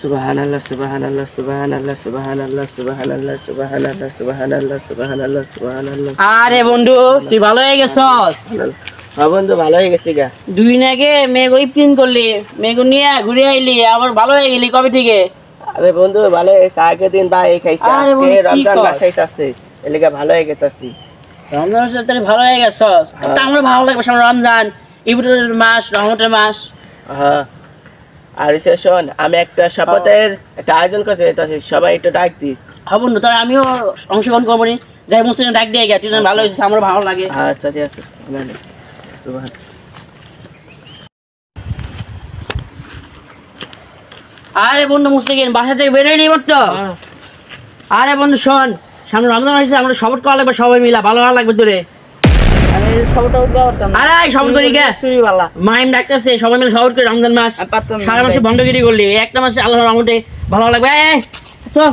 Subhanallah, subhanallah, subhanallah, subhanallah, subhanallah, subhanallah, subhanallah, subhanallah, subhanallah. আরে বন্ধু তুই ভালো হয়ে গেছস। হ্যাঁ বন্ধু, ভালো হয়ে গেছি গা। দুই দিন আগে মেঘ ইফতিন করলি, মেঘ নিয়ে ঘুরে আইলি, আবার ভালো হয়ে গেলি কবে থেকে? আরে বন্ধু, ভালো হয়ে গেছে। আগের দিন ভাই খাইছি, আরে আজকে বন্ধু, কি রমজান কস? মাস আইতাছে, এর লিগা ভালো হয়ে গেতাছি। রমজান মাসে তুই ভালো হয়ে গেছস। তা আমার ভালো লাগবে সামনে রমজান, ইফতারের মাস, রহমতের মাস। হ্যাঁ, আর এসে শোন, আমি একটা শপথের একটা আয়োজন করতে চাইতাছি, সবাই একটু ডাক দিস। হ্যাঁ বন্ধু, তাহলে আমিও অংশগ্রহণ করবো নি। যাই মুসলিম ডাক দিয়ে গেছে, তুই যেন ভালো হয়েছিস, আমারও ভালো লাগে। আচ্ছা ঠিক আছে, সুবহান। আরে বন্ধু মুসলিম বাসা থেকে বেরোয় নি তো। আরে বন্ধু শোন, সামনে রমজান হয়েছে, আমরা শপথ করা লাগবে সবাই মিলা, ভালো ভালো লাগবে তোরে। আমি সবটা করতাম। আরে শপথ করি গে, শুরু ভালো। মাইম ডাকতেছে সবাই মিলে শপথ করে রমজান মাস। পারতাম না সারা মাসে ভাই। বন্ধগিরি করলি, একটা মাসে আল্লাহর রহমতে ভালো লাগবে। এই, চল।